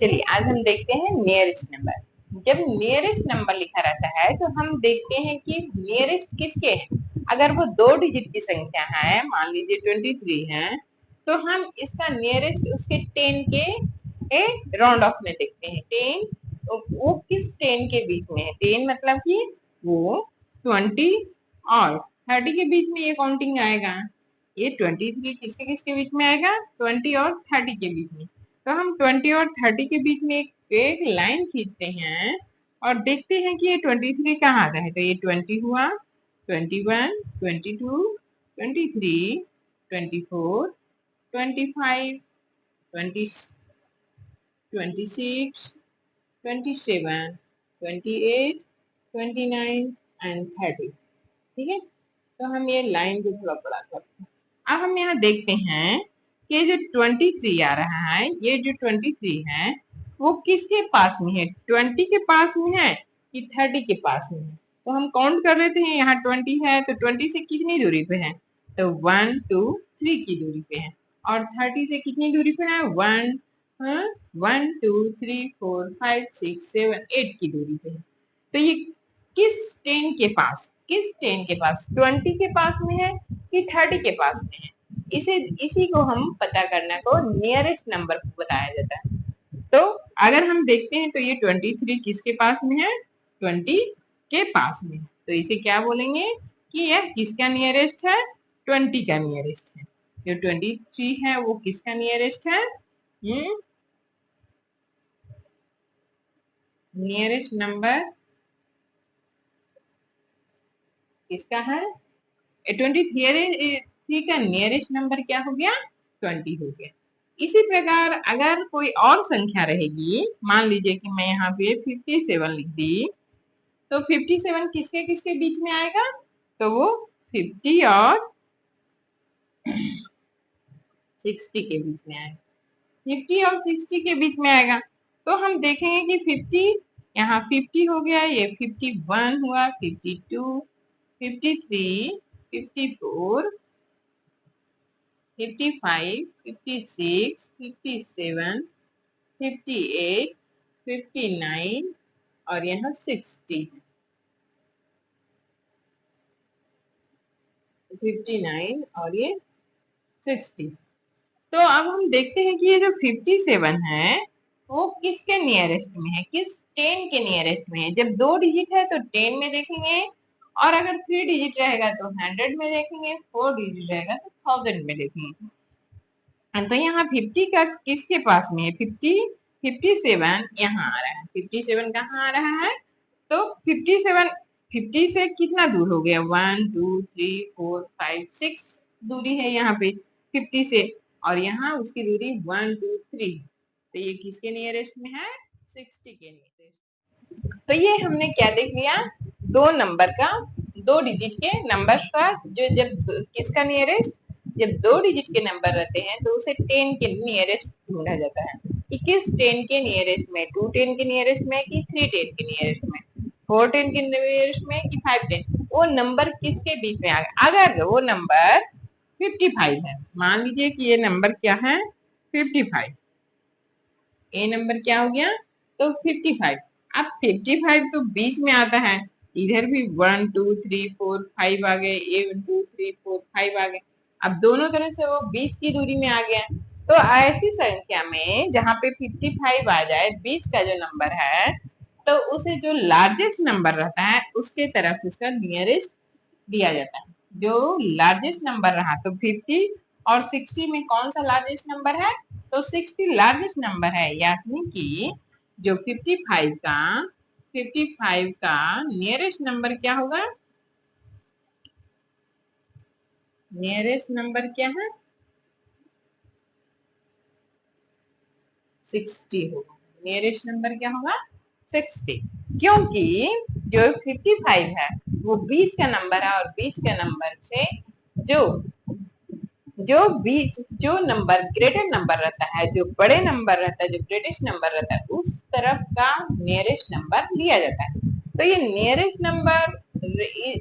चलिए आज हम देखते हैं नियरेस्ट नंबर। जब नियरेस्ट नंबर लिखा रहता है तो हम देखते हैं कि नियरेस्ट किसके है। अगर वो 2 डिजिट की संख्या है, मान लीजिए 23 है, तो हम इसका नियरेस्ट उसके 10 के राउंड ऑफ में देखते हैं। 10 वो किस 10 के बीच में है। 10 मतलब कि वो 20 और 30 के बीच में ये काउंटिंग आएगा। ये 23 किसके किसके बीच में आएगा, 20 और 30 के बीच में। तो हम 20 और 30 के बीच में एक लाइन खींचते हैं और देखते हैं कि ये 23 कहाँ आता है। तो ये 20 हुआ, 21, 22, 23, 24, 25, 20, 26, 27, 28, 29 एंड 30। ठीक है, तो हम ये लाइन को थोड़ा बड़ा करते हैं। अब हम यहाँ देखते हैं कि जो 23 आ रहा है, ये जो 23 है वो किसके पास में है, 20 के पास में है कि 30 के पास में है। तो हम काउंट कर लेते हैं, यहाँ 20 है तो 20 से कितनी दूरी पे है, तो 1 2 3 की दूरी पे है। और 30 से कितनी दूरी पे है, 1 1 2 3 4 5 6 7 8 की दूरी पे है। तो ये किस 10 के पास, किस 10 के पास, 20 के पास में है कि 30 के पास में है। इसी को हम पता करने को नियरेस्ट नंबर बताया जाता है। तो अगर हम देखते हैं तो ये 23 किसके पास में है, 20 के पास में है। तो इसे क्या बोलेंगे कि यह किसका नियरेस्ट है, 20 का नियरेस्ट है। जो 23 है वो किसका नियरेस्ट है, नियरेस्ट नंबर किसका है, 23 का नियरेस्ट नंबर क्या हो गया, 20 हो गया। इसी प्रकार अगर कोई और संख्या रहेगी, मान लीजिए कि मैं यहाँ पे 57 लिख दी, तो 57 किसके किसके बीच में आएगा, तो वो 50 और 60 के बीच में आएगा। 50 और 60 के बीच में आएगा। तो हम देखेंगे कि 50 यहाँ 50 हो गया, ये 51 हुआ, 52, 53, 54, 55, 56, 57, 58, 59 और यहाँ 60 है, 59 और ये 60। तो अब हम देखते हैं कि ये जो 57 है वो किसके नियरेस्ट में है, किस 10 के नियरेस्ट में है। जब 2 डिजिट है तो 10 में देखेंगे, और अगर 3 डिजिट रहेगा तो 100 में देखेंगे, 4 डिजिट रहेगा तो 1000 में देखेंगे। तो यहाँ 50 का किसके पास में है, 57 यहाँ आ रहा है। 57 कहाँ आ रहा है, तो 57 50 से कितना दूर हो गया, 1 2 3 4 5 6 दूरी है यहाँ पे 50 से, और यहाँ उसकी दूरी 1 2 3। तो ये किसके नियरेस्ट में है, 60 के नियरेस्ट। तो ये हमने क्या देख लिया, 2 नंबर का, 2 डिजिट के नंबर का, जो जब किसका नियरेस्ट, जब 2 डिजिट के नंबर रहते हैं तो उसे 10 के नियरेस्ट ढूंढा जाता है कि किस 10 के नियरेस्ट में, 2 10 के नियरेस्ट में कि 3 10 के नियरेस्ट में, 4 10 के नियरेस्ट में कि 5 10, वो नंबर किसके बीच में आ गया। अगर वो नंबर 55 है, मान लीजिए कि ये नंबर क्या है, 55, ये नंबर क्या हो गया, तो 55। अब 55 तो बीच में आता है, इधर भी 1 2 3 4 5 आ गए, 1 2 3 4 5 आ गए। अब दोनों तरह से वो बीच की दूरी में आ गया। तो ऐसी संख्या में जहां पे 55 आ जाए, बीच का जो नंबर है, तो उसे जो लार्जेस्ट नंबर रहता है उसके तरफ उसका नियरेस्ट दिया जाता है। जो लार्जेस्ट नंबर रहा, तो 50 और 60 में कौन सा लार्जेस्ट नंबर है, तो 60 लार्जेस्ट नंबर है। यानी कि जो 55 का नियरेस्ट नंबर क्या होगा, नियरेस्ट नंबर क्या है, 60 होगा। नियरेस्ट नंबर क्या होगा, 60। क्योंकि जो 55 है वो 20 का नंबर है, और 20 का नंबर से जो जो 20 जो नंबर ग्रेटर नंबर रहता है, जो बड़े नंबर रहता है, जो ग्रेटेस्ट नंबर रहता है, उस तरफ का नियरेस्ट नंबर लिया जाता है। तो ये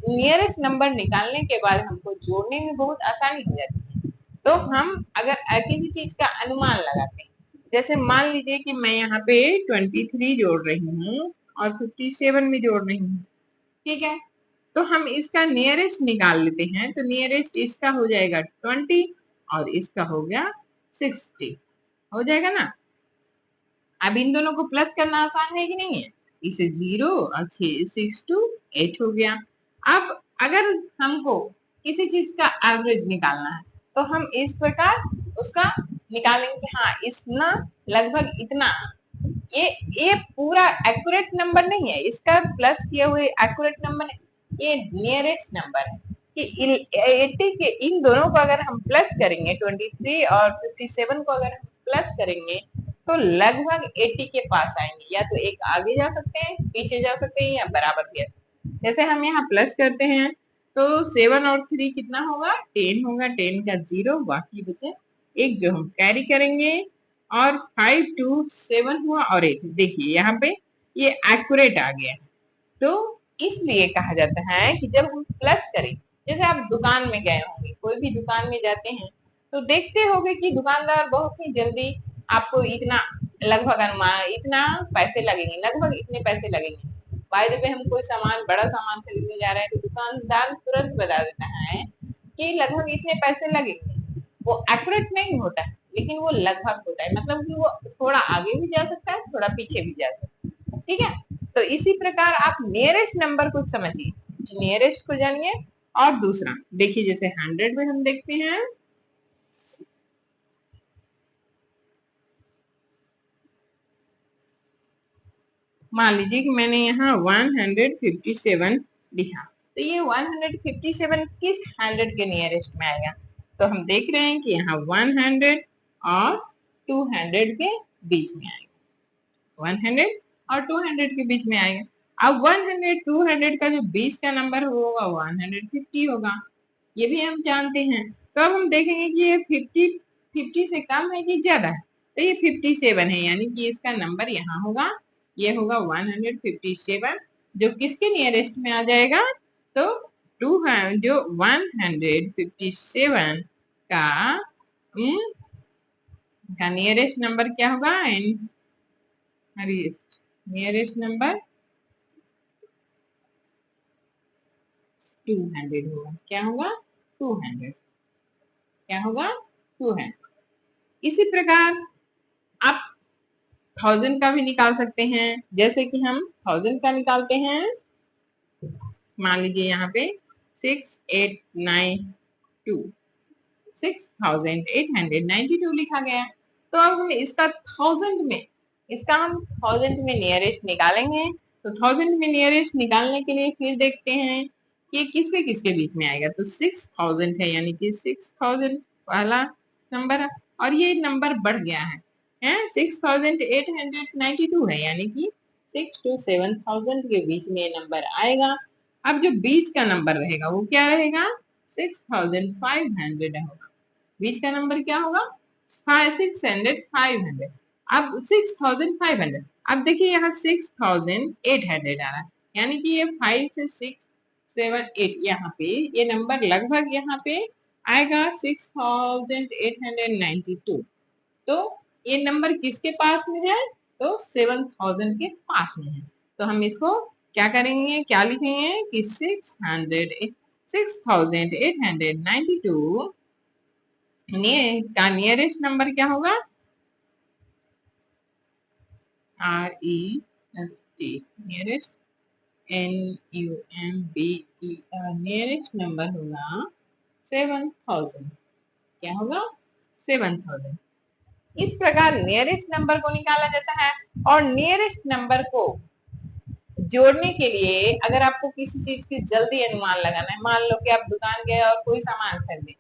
नियरेस्ट नंबर निकालने के बाद हमको जोड़ने में बहुत आसानी हो जाती है। तो हम अगर किसी चीज का अनुमान लगाते हैं, जैसे मान लीजिए कि मैं यहाँ पे 23 जोड़ रही हूँ और 57 भी जोड़ रही हूँ, ठीक है। तो हम इसका नियरेस्ट निकाल लेते हैं, तो नियरेस्ट इसका हो जाएगा 20 और इसका हो गया 60, हो जाएगा ना। अब इन दोनों को प्लस करना आसान है कि नहीं है, इसे 0 और 6 to 8 हो गया। अब अगर हमको किसी चीज का एवरेज निकालना है तो हम इस प्रकार उसका निकालेंगे, हाँ इतना लगभग इतना। ये पूरा एक्यूरेट नंबर नहीं है, इसका प्लस किए हुए एक्यूरेट नंबर है, ये नियरेस्ट नंबर है कि 80 के इन दोनों को अगर हम प्लस करेंगे, 23 और 57 को अगर हम प्लस करेंगे तो लगभग 80 के पास आएंगे, या तो एक आगे जा सकते हैं, पीछे जा सकते हैं, या बराबर भी। जैसे हम यहाँ प्लस करते हैं तो 7 और 3 कितना होगा, 10 होगा, 10 का 0, बाकी बचे एक जो हम कैरी करेंगे, और 5 2 7 हुआ और 8। देखिए यहाँ पे ये एक्यूरेट आ गया, तो इसलिए कहा जाता है कि जब हम प्लस करें, जैसे आप दुकान में गए होंगे, कोई भी दुकान में जाते हैं तो देखते होंगे कि दुकानदार बहुत ही जल्दी आपको इतना लगभग अनुमान इतना पैसे लगेंगे, लगभग इतने पैसे लगेंगे। बाय द वे हम कोई सामान, बड़ा सामान खरीदने जा रहे हैं तो दुकानदार तुरंत बता देता है कि लगभग इतने पैसे लगेंगे। वो एक्यूरेट नहीं होता है लेकिन वो लगभग होता है, मतलब कि वो थोड़ा आगे भी जा सकता है, थोड़ा पीछे भी जा सकता है, ठीक है। तो इसी प्रकार आप नियरेस्ट नंबर को समझिए, नियरेस्ट को जानिए। और दूसरा देखिए, जैसे 100 में हम देखते हैं, मान लीजिए कि मैंने यहाँ 157 लिखा, तो ये 157 किस 100 के नियरेस्ट में आएगा, तो हम देख रहे हैं कि यहाँ 100 और 200 के बीच में आएगा, 100 और 200 के बीच में आएगा। अब 100 200 का जो बीच का नंबर होगा 150 होगा, ये भी हम जानते हैं। तो अब हम देखेंगे कि ये 50 से कम है कि ज्यादा है, तो ये 57 है, यानी कि इसका नंबर यहाँ होगा, ये होगा 157, जो किसके नियरेस्ट में आ जाएगा, तो जो 157 का नियरेस्ट नंबर क्या होगा, नियरेस्ट नंबर 200 होगा। क्या होगा, 200, क्या होगा, 200। इसी प्रकार आप 1000 का भी निकाल सकते हैं, जैसे कि हम 1000 का निकालते हैं, मान लीजिए यहाँ पे 6892 लिखा गया। तो अब हम इसका 1000 में नियरेस्ट निकालेंगे। तो 1000 में नियरेस्ट निकालने के लिए फिर देखते हैं कि किसके किसके बीच में आएगा, तो 6000 है, यानी कि 6000 पहला नंबर है, और ये नंबर बढ़ गया है 6892 है, यानी कि 6 to 7000 के बीच में ये नंबर आएगा। अब जो बीच का नंबर रहेगा वो क्या रहेगा, 6500 होगा, बीच का नंबर क्या होगा, 500। अब 6500, अब देखिए यहाँ 6800 आ रहा है, यानी कि ये 5 से 6 7 8, यहाँ पे ये नंबर लगभग यहाँ पे आएगा 6892। तो ये नंबर किसके पास में है, तो 7000 के पास में है। तो हम इसको क्या करेंगे, क्या लिखेंगे कि 6892 का नियरेस्ट नंबर क्या होगा, REST, nearest NUMBER, nearest number होगा 7000, क्या होगा, 7000। इस प्रकार नियरेस्ट नंबर को निकाला जाता है। और नियरेस्ट नंबर को जोड़ने के लिए अगर आपको किसी चीज की जल्दी अनुमान लगाना है, मान लो कि आप दुकान गए और कोई सामान खरीदे,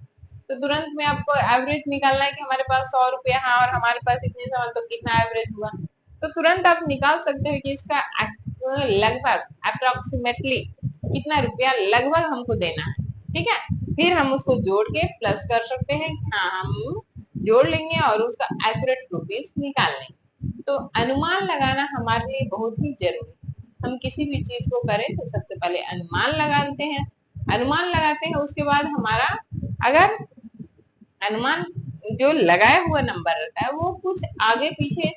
तो तुरंत में आपको एवरेज निकालना है कि हमारे पास 100 रुपया है और हमारे पास इतने सामान, तो कितना एवरेज हुआ, तो तुरंत आप निकाल सकते हो कि इसका लगभग अप्रोक्सीमेटली कितना रुपया लगभग हमको देना है, ठीक है। फिर हम उसको जोड़ के प्लस कर सकते हैं, हाँ हम जोड़ लेंगे और उसका एक्यूरेट रुपीस निकाल लेंगे। तो अनुमान लगाना हमारे लिए बहुत ही जरूरी है। हम किसी भी चीज को करें तो सबसे पहले अनुमान लगाते हैं, उसके बाद हमारा अगर अनुमान जो लगाया हुआ नंबर रहता है वो कुछ आगे पीछे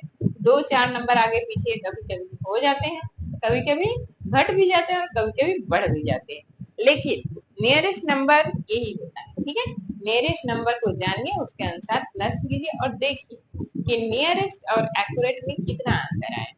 2-4 नंबर आगे पीछे कभी कभी हो जाते हैं, कभी कभी घट भी जाते हैं और कभी कभी बढ़ भी जाते हैं, लेकिन नियरेस्ट नंबर यही होता है। ठीक है, नियरेस्ट नंबर को जानिए, उसके अनुसार प्लस कीजिए और देखिए कि नियरेस्ट और एक्यूरेट में कितना अंतर आया।